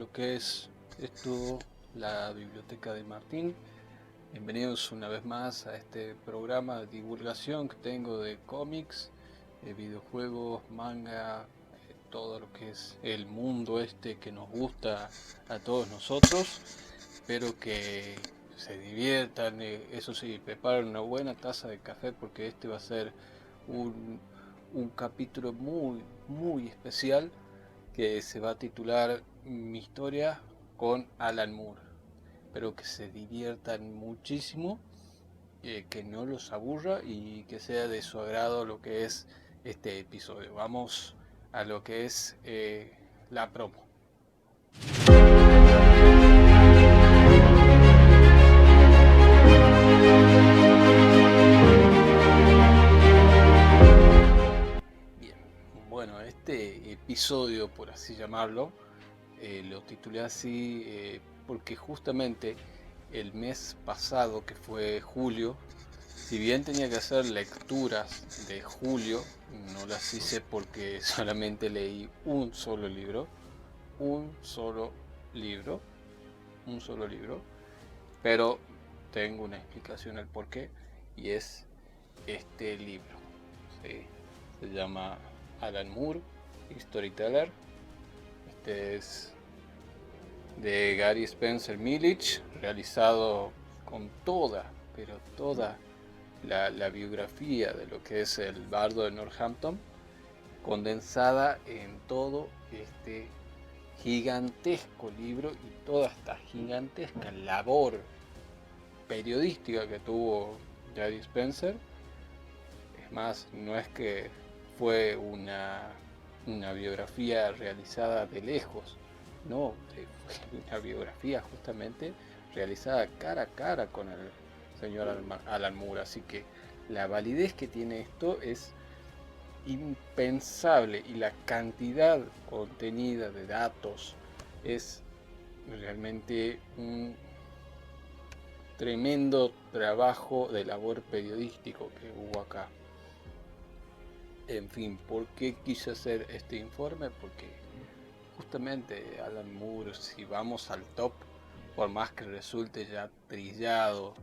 lo que es esto, la biblioteca de Martín. Bienvenidos una vez más a este programa de divulgación que tengo de cómics, videojuegos, manga, todo lo que es el mundo este que nos gusta a todos nosotros. Espero que se diviertan, eso sí, preparen una buena taza de café porque este va a ser un capítulo muy especial que se va a titular Mi historia con Alan Moore. Espero que se diviertan muchísimo, que no los aburra y que sea de su agrado lo que es este episodio. Vamos a lo que es la promo. Bien, bueno, este episodio, por así llamarlo, lo titulé así porque justamente el mes pasado, que fue julio, si bien tenía que hacer lecturas de julio, no las hice porque solamente leí un solo libro, pero tengo una explicación al porqué y es este libro. ¿Sí? Se llama Alan Moore, Storyteller. Este es de Gary Spencer Millich, realizado con toda la biografía de lo que es el bardo de Northampton, condensada en todo este gigantesco libro y toda esta gigantesca labor periodística que tuvo Gary Spencer. Es más, no es que fue una biografía realizada de lejos, no, fue una biografía justamente realizada cara a cara con el señor Alan Moore, así que la validez que tiene esto es impensable y la cantidad contenida de datos es realmente un tremendo trabajo de labor periodístico que hubo acá. En fin, ¿por qué quise hacer este informe? Porque justamente Alan Moore, si vamos al top, por más que resulte ya trillado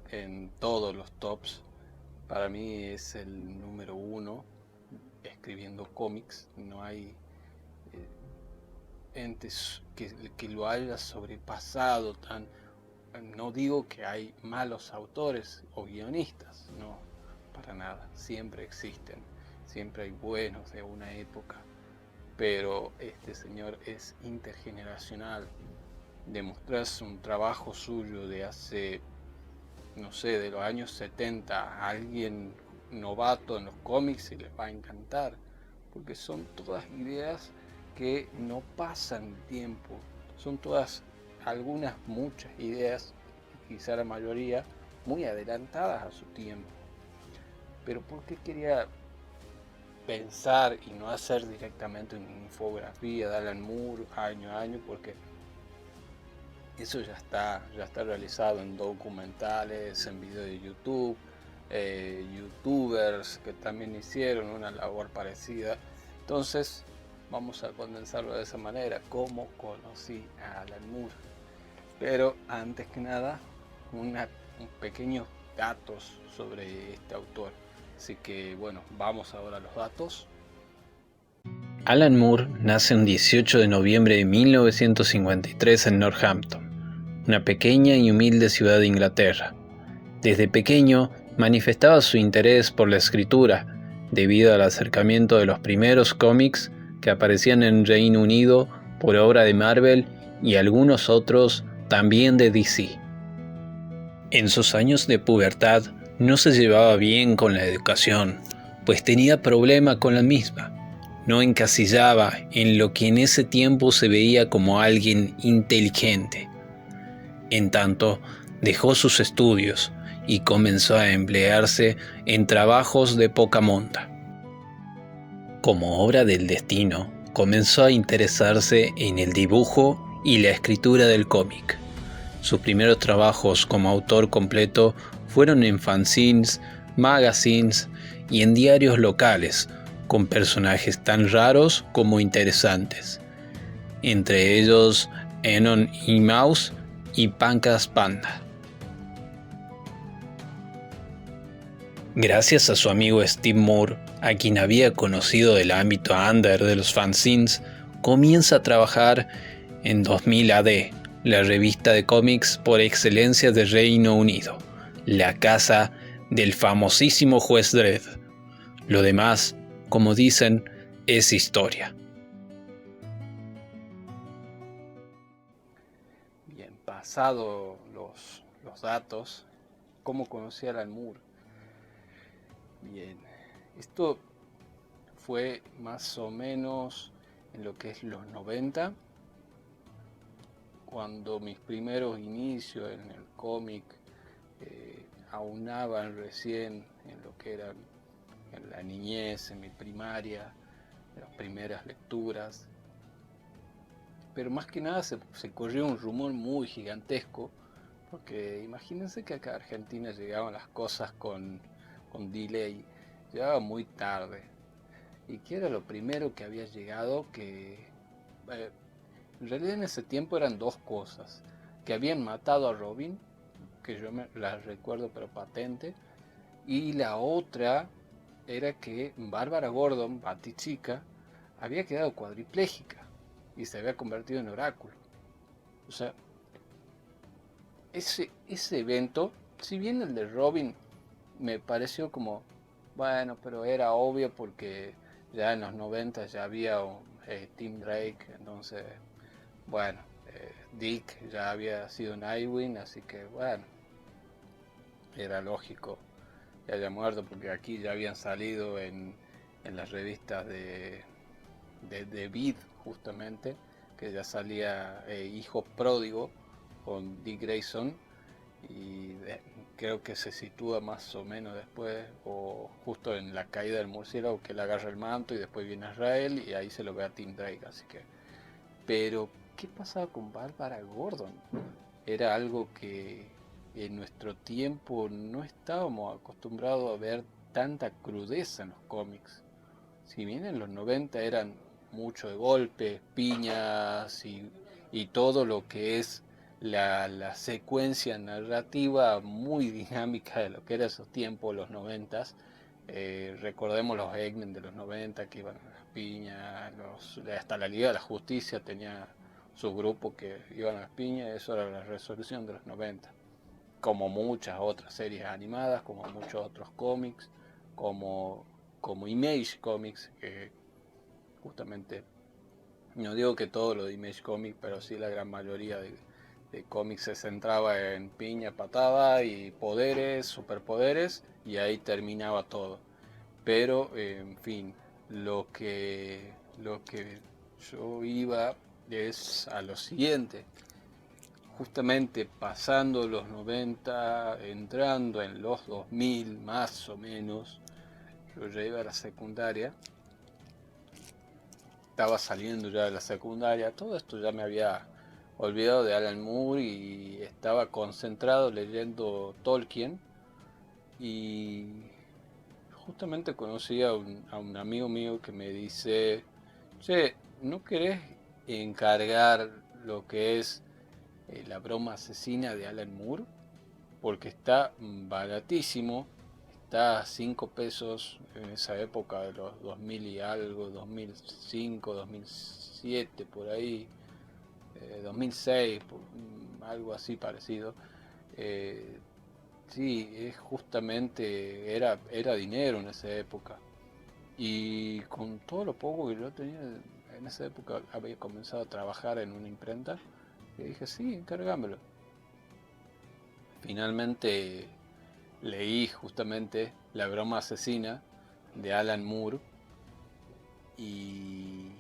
en todos los tops, para mí es el número uno escribiendo cómics. No hay entes que lo haya sobrepasado tan. No digo que hay malos autores o guionistas, no, para nada, siempre existen, siempre hay buenos de una época, pero este señor es intergeneracional. Demostrarse un trabajo suyo de hace, no sé, de los años 70 a alguien novato en los cómics y les va a encantar, porque son todas ideas que no pasan tiempo, son todas, muchas ideas, quizá la mayoría, muy adelantadas a su tiempo. Pero ¿por qué quería pensar y no hacer directamente una infografía de Alan Moore año a año? Porque eso ya está realizado en documentales, en videos de YouTube, youtubers que también hicieron una labor parecida. Entonces vamos a condensarlo de esa manera, cómo conocí a Alan Moore. Pero antes que nada, un pequeños datos sobre este autor. Así que bueno, vamos ahora a los datos. Alan Moore nace un 18 de noviembre de 1953 en Northampton, una pequeña y humilde ciudad de Inglaterra. Desde pequeño manifestaba su interés por la escritura, debido al acercamiento de los primeros cómics que aparecían en Reino Unido por obra de Marvel y algunos otros también de DC. En sus años de pubertad no se llevaba bien con la educación, pues tenía problemas con la misma. No encasillaba en lo que en ese tiempo se veía como alguien inteligente. En tanto, dejó sus estudios y comenzó a emplearse en trabajos de poca monta. Como obra del destino, comenzó a interesarse en el dibujo y la escritura del cómic. Sus primeros trabajos como autor completo fueron en fanzines, magazines y en diarios locales, con personajes tan raros como interesantes. entre ellos Enon y Mouse y Pancas Panda. Gracias a su amigo Steve Moore, a quien había conocido del ámbito under de los fanzines, comienza a trabajar en 2000 AD, la revista de cómics por excelencia de Reino Unido, la casa del famosísimo juez Dredd. Lo demás, como dicen, es historia. Bien, pasado los datos, ¿cómo conocí a Alan Moore? Bien, esto fue más o menos en lo que es los 90, cuando mis primeros inicios en el cómic aunaban recién en lo que era en la niñez, en mi primaria, las primeras lecturas. Pero más que nada se corrió un rumor muy gigantesco, porque imagínense que acá a Argentina llegaban las cosas con delay, llegaba muy tarde. Y que era lo primero que había llegado, que en realidad en ese tiempo eran dos cosas: que habían matado a Robin, que yo me las recuerdo pero patente, y la otra era que Bárbara Gordon, Batichica, había quedado cuadriplégica y se había convertido en oráculo. O sea, ese evento, si bien el de Robin me pareció como, bueno, pero era obvio porque ya en los 90 ya había Tim Drake, entonces, bueno, Dick ya había sido Nightwing, así que bueno, era lógico que haya muerto, porque aquí ya habían salido en las revistas de Vid, justamente, que ya salía Hijo Pródigo con Dick Grayson, y creo que se sitúa más o menos después, o justo en la caída del murciélago, que él agarra el manto y después viene Israel y ahí se lo ve a Tim Drake, así que... Pero, ¿qué pasaba con Bárbara Gordon? Era algo que en nuestro tiempo no estábamos acostumbrados a ver tanta crudeza en los cómics. Si bien en los 90 eran mucho de golpes, piñas y todo lo que es la secuencia narrativa muy dinámica de lo que era esos tiempos, los 90, recordemos los X-Men de los 90 que iban a las piñas, hasta la Liga de la Justicia tenía su grupo que iban a las piñas, eso era la resolución de los 90, como muchas otras series animadas, como muchos otros cómics, como, como Image Comics, que justamente, no digo que todo lo de Image Comics, pero sí la gran mayoría de cómics se centraba en piña, patada y poderes, superpoderes, y ahí terminaba todo. Pero, en fin, lo que yo iba es a lo siguiente. Justamente pasando los 90, entrando en los 2000 más o menos, yo ya iba a la secundaria, estaba saliendo ya de la secundaria, todo esto ya me había olvidado de Alan Moore y estaba concentrado leyendo Tolkien, y justamente conocí a un amigo mío que me dice, che, ¿no querés encargar lo que es la broma asesina de Alan Moore? Porque está baratísimo, está a 5 pesos en esa época de los 2000 y algo, 2005, 2007, por ahí, 2006, algo así parecido. Eh, sí, es justamente, era dinero en esa época. Y con todo lo poco que yo tenía en esa época, había comenzado a trabajar en una imprenta, y dije, sí, encárgamelo. Finalmente leí justamente La broma asesina de Alan Moore y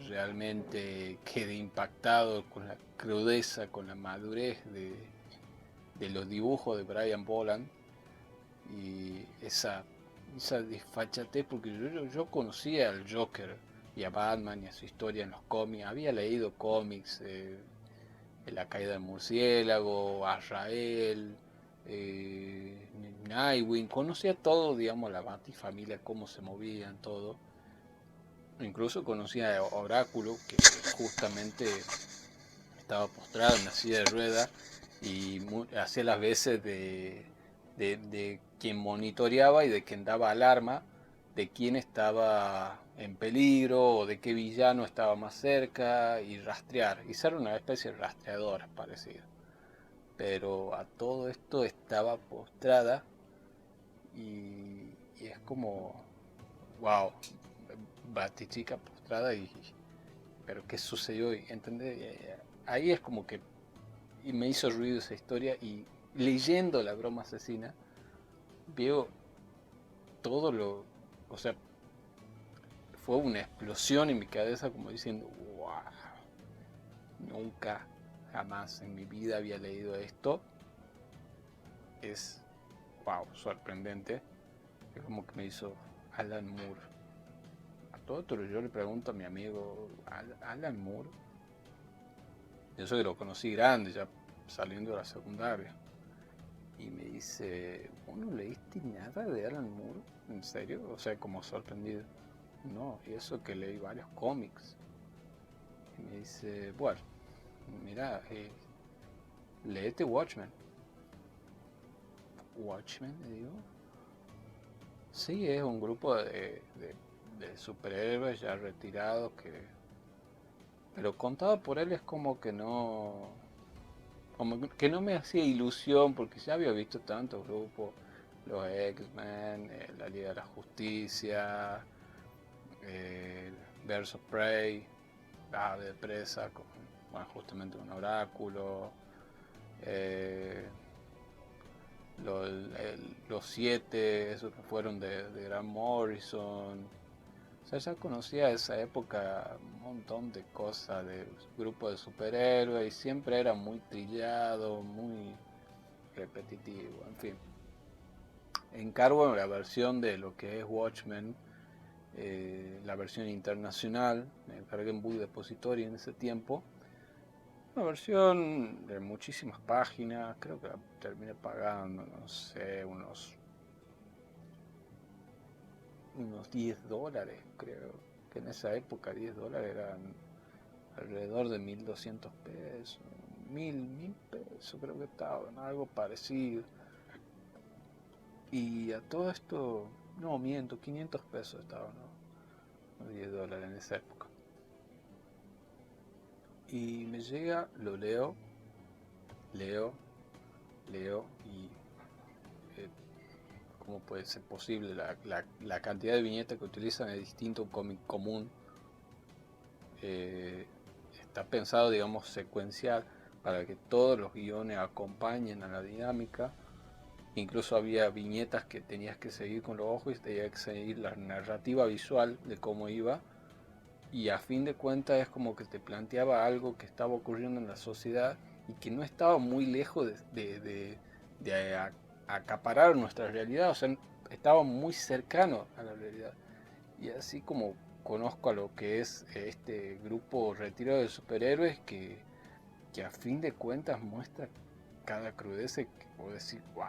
realmente quedé impactado con la crudeza, con la madurez de los dibujos de Brian Boland, y esa desfachatez, porque yo conocía al Joker y a Batman y a su historia en los cómics, había leído cómics, La caída del murciélago, Azrael, Nightwing, conocía todo, digamos, la Batifamilia, cómo se movían, todo, Incluso conocí a Oráculo, que justamente estaba postrado en la silla de ruedas y hacía las veces de quien monitoreaba y de quien daba alarma de quién estaba en peligro o de qué villano estaba más cerca y rastrear. Y ser una especie de rastreadora parecida. Pero a todo esto estaba postrada y es como, wow, Batichica postrada pero ¿qué sucedió? ¿Entendés? Ahí es como que y me hizo ruido esa historia y leyendo La broma asesina veo todo lo, o sea, fue una explosión en mi cabeza como diciendo, wow, nunca jamás en mi vida había leído esto, es, wow, sorprendente, es como que me hizo Alan Moore. A todo esto yo le pregunto a mi amigo, Alan Moore, yo soy que lo conocí grande, ya saliendo de la secundaria. Y me dice, ¿vos no leíste nada de Alan Moore? ¿En serio? O sea, como sorprendido. No, y eso que leí varios cómics. Y me dice, bueno, mira, leete Watchmen. ¿Watchmen? Le digo. Sí, es un grupo de superhéroes ya retirados que... Pero contado por él es como que no... Como que no me hacía ilusión porque ya había visto tantos grupos. Los X-Men, la Liga de la Justicia, Birds of Prey, la Ave de Presa, con, bueno, justamente un oráculo, eh, los siete, esos que fueron de Grant Morrison. O sea, ya conocía esa época un montón de cosas, de grupos de superhéroes, y siempre era muy trillado, muy repetitivo, en fin. Encargo la versión de lo que es Watchmen, la versión internacional, me encargué en Book Depository en ese tiempo. Una versión de muchísimas páginas, creo que la terminé pagando, no sé, unos $10, creo. Que en esa época $10 eran alrededor de 1.200 pesos, 1.000 pesos creo que estaban, algo parecido. Y a todo esto, no miento, 500 pesos estaban, ¿no? $10 en esa época. Y me llega, lo leo, leo, leo y cómo puede ser posible la cantidad de viñetas que utilizan es distinto a un cómic común. Está pensado, digamos, secuencial para que todos los guiones acompañen a la dinámica. Incluso había viñetas que tenías que seguir con los ojos y tenías que seguir la narrativa visual de cómo iba. Y a fin de cuentas es como que te planteaba algo que estaba ocurriendo en la sociedad y que no estaba muy lejos de acaparar nuestra realidad, o sea, estaba muy cercano a la realidad. Y así como conozco a lo que es este grupo retirado de superhéroes que a fin de cuentas muestra cada crudeza que puedo decir, wow,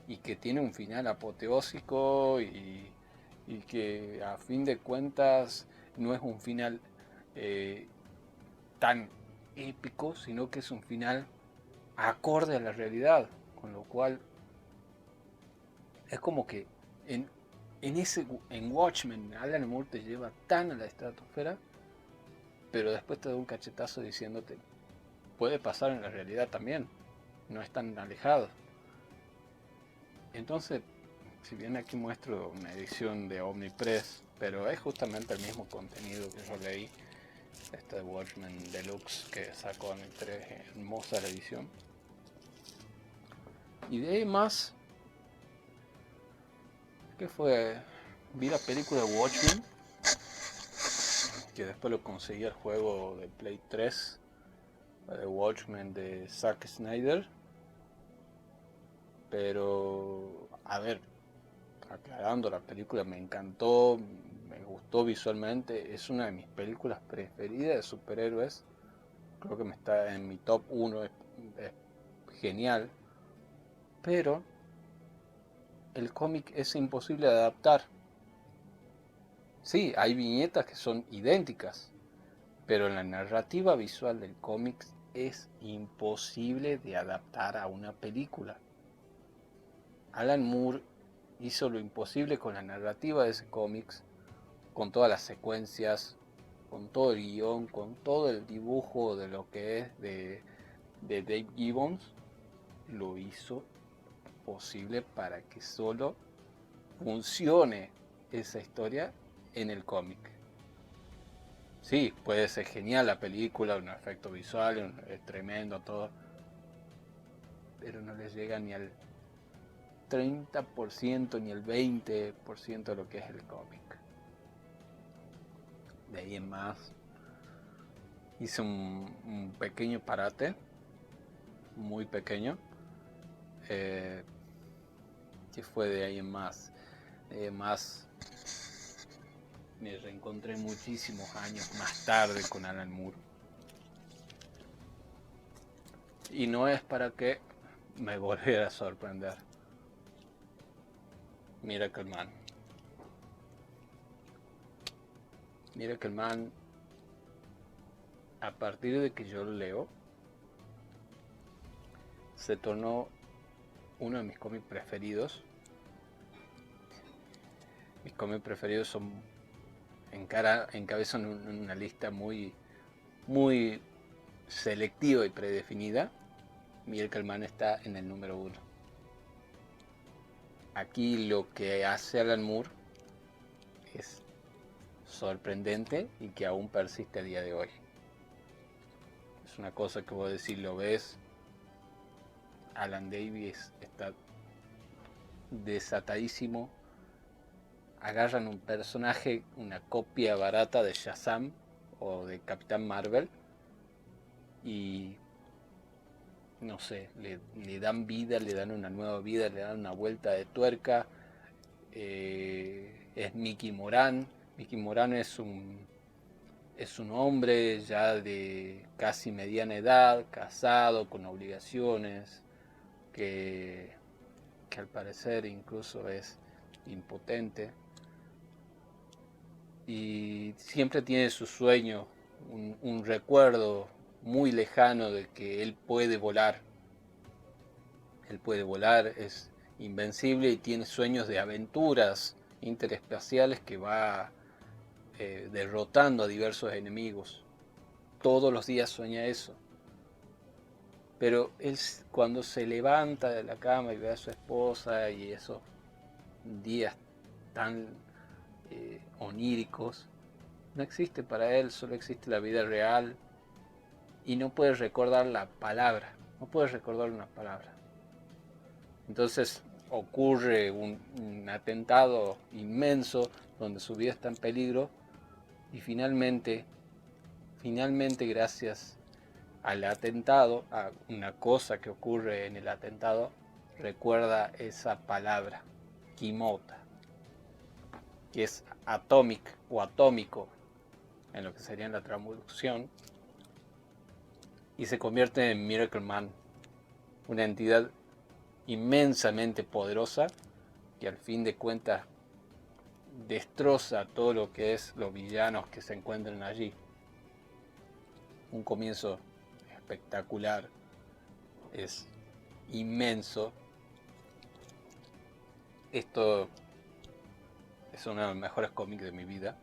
y que tiene un final apoteósico y que a fin de cuentas no es un final eh, tan épico, sino que es un final acorde a la realidad, con lo cual es como que en Watchmen Alan Moore te lleva tan a la estratosfera, pero después te da un cachetazo diciéndote, puede pasar en la realidad también, no es tan alejado. Entonces, si bien aquí muestro una edición de Omnipress, pero es justamente el mismo contenido que yo leí, esta de Watchmen Deluxe que sacó Omnipress, hermosa la edición. Y de ahí más, ¿qué fue? Vi la película Watchmen, que después lo conseguí el juego de Play 3, Watchmen de Zack Snyder. Pero, a ver, aclarando, la película me encantó, me gustó visualmente, es una de mis películas preferidas de superhéroes, creo que me está en mi top 1, es genial, pero el cómic es imposible de adaptar, Sí, hay viñetas que son idénticas, pero la narrativa visual del cómic es imposible de adaptar a una película. Alan Moore hizo lo imposible con la narrativa de ese cómic, con todas las secuencias, con todo el guión, con todo el dibujo de lo que es de Dave Gibbons, lo hizo posible para que solo funcione esa historia en el cómic. Sí, puede ser genial la película, un efecto visual, es tremendo todo, pero no les llega ni al 30% ni el 20% de lo que es el cómic. De ahí en más hice un pequeño parate, muy pequeño, que fue de ahí en más. Más me reencontré muchísimos años más tarde con Alan Moore. Y no es para que me volviera a sorprender. Miracle Man. Miracle Man, a partir de que yo lo leo, se tornó uno de mis cómics preferidos. Mis cómics preferidos son encabezan una lista muy selectiva y predefinida. Miracle Man está en el número 1. Aquí lo que hace Alan Moore es sorprendente y que aún persiste a día de hoy. Es una cosa que vos decís, lo ves, Alan Davis está desatadísimo. Agarran un personaje, una copia barata de Shazam o de Capitán Marvel y no sé, le dan vida, le dan una nueva vida, le dan una vuelta de tuerca. Es Mickey Moran. Mickey Moran es un hombre ya de casi mediana edad, casado, con obligaciones, que al parecer incluso es impotente. Y siempre tiene su sueño, un recuerdo muy lejano de que él puede volar. Él puede volar, es invencible y tiene sueños de aventuras interespaciales que va derrotando a diversos enemigos. Todos los días sueña eso. Pero él, cuando se levanta de la cama y ve a su esposa y esos días tan oníricos, no existe para él, solo existe la vida real y no puede recordar la palabra, no puede recordar una palabra. Entonces ocurre un atentado inmenso donde su vida está en peligro y finalmente gracias al atentado, a una cosa que ocurre en el atentado, recuerda esa palabra, Kimota, que es atomic o atómico en lo que sería la traducción, y se convierte en Miracle Man, una entidad inmensamente poderosa que al fin de cuentas destroza todo lo que es los villanos que se encuentran allí. Un comienzo espectacular, es inmenso. Esto es uno de los mejores cómics de mi vida.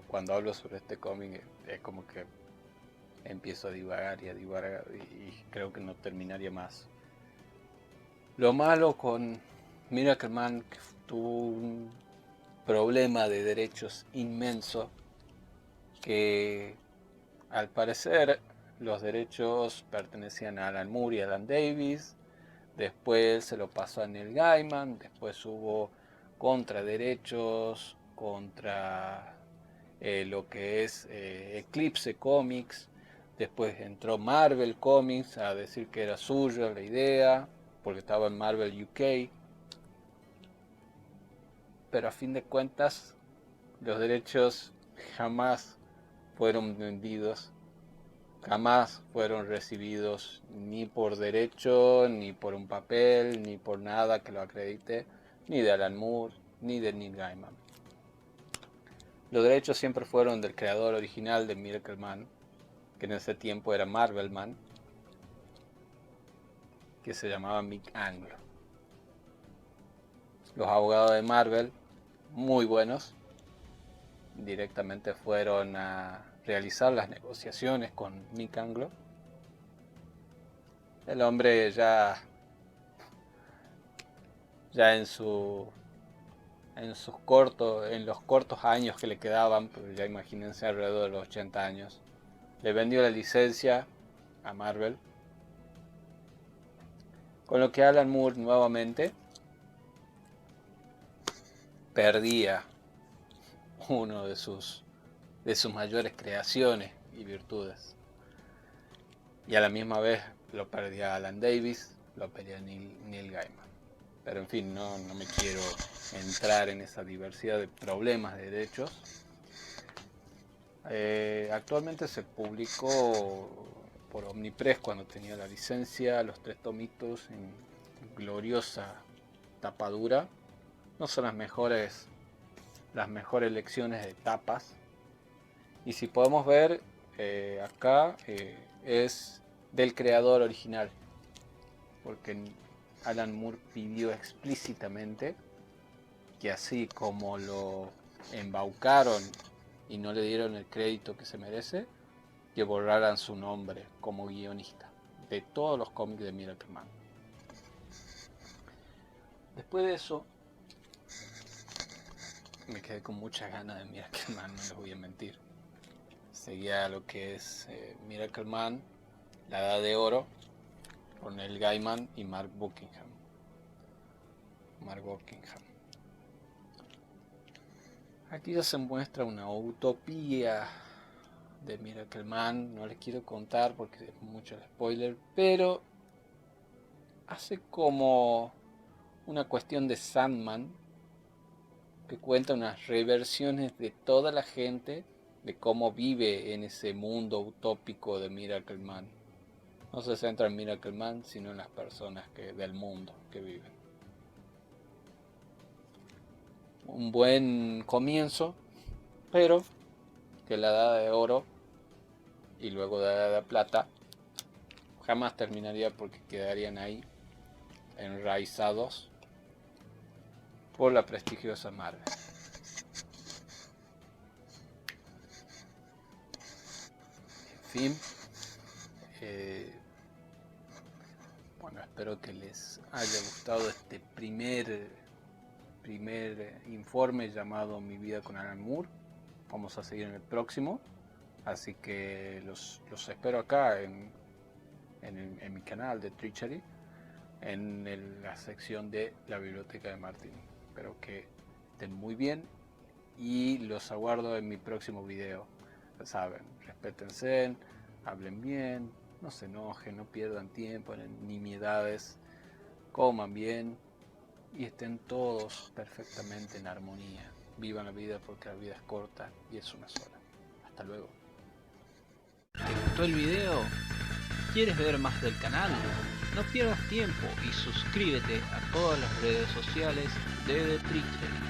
Cuando hablo sobre este cómic es como que empiezo a divagar y creo que no terminaría más. Lo malo con Miracle Man, que tuvo un problema de derechos inmenso, que al parecer los derechos pertenecían a Alan Moore y Alan Davis, después se lo pasó a Neil Gaiman, después hubo contraderechos contra lo que es Eclipse Comics, después entró Marvel Comics a decir que era suya la idea, porque estaba en Marvel UK, pero a fin de cuentas los derechos jamás fueron vendidos, jamás fueron recibidos ni por derecho, ni por un papel, ni por nada que lo acredite. ni de Alan Moore, ni de Neil Gaiman. Los derechos siempre fueron del creador original de Miracle Man, que en ese tiempo era Marvel Man, que se llamaba Mick Anglo. Los abogados de Marvel, muy buenos, directamente fueron a realizar las negociaciones con Mick Anglo. El hombre ya en los cortos años que le quedaban, pues ya imagínense alrededor de los 80 años, le vendió la licencia a Marvel, con lo que Alan Moore nuevamente perdía uno de sus mayores creaciones y virtudes, y a la misma vez lo perdía Alan Davis, lo perdía Neil Gaiman. Pero en fin, no me quiero entrar en esa diversidad de problemas de derechos. Actualmente se publicó por Omnipress, cuando tenía la licencia, los 3 tomitos en gloriosa tapadura. No son las mejores lecciones de tapas. Y si podemos ver, acá es del creador original, porque Alan Moore pidió explícitamente que, así como lo embaucaron y no le dieron el crédito que se merece, que borraran su nombre como guionista de todos los cómics de Miracle Man. Después de eso, me quedé con muchas ganas de Miracle Man, no les voy a mentir. Seguía lo que es Miracle Man, La Edad de Oro, por Neil Gaiman y Mark Buckingham. Aquí ya se muestra una utopía de Miracle Man. No les quiero contar porque es mucho spoiler, pero hace como una cuestión de Sandman, que cuenta unas reversiones de toda la gente, de cómo vive en ese mundo utópico de Miracle Man. No se centra en Miracle Man, sino en las personas del mundo que viven. Un buen comienzo, pero que la Edad de Oro y luego la Edad de Plata jamás terminaría, porque quedarían ahí enraizados por la prestigiosa Marvel. En fin, bueno, espero que les haya gustado este primer informe llamado Mi vida con Alan Moore. Vamos a seguir en el próximo, así que los espero acá en mi canal de Treachery, en la sección de la biblioteca de Martín. Espero que estén muy bien y los aguardo en mi próximo video. Ya saben, respétense, hablen bien, no se enojen, no pierdan tiempo en nimiedades, coman bien y estén todos perfectamente en armonía. Vivan la vida, porque la vida es corta y es una sola. Hasta luego. ¿Te gustó el video? ¿Quieres ver más del canal? No pierdas tiempo y suscríbete a todas las redes sociales de The Treachery.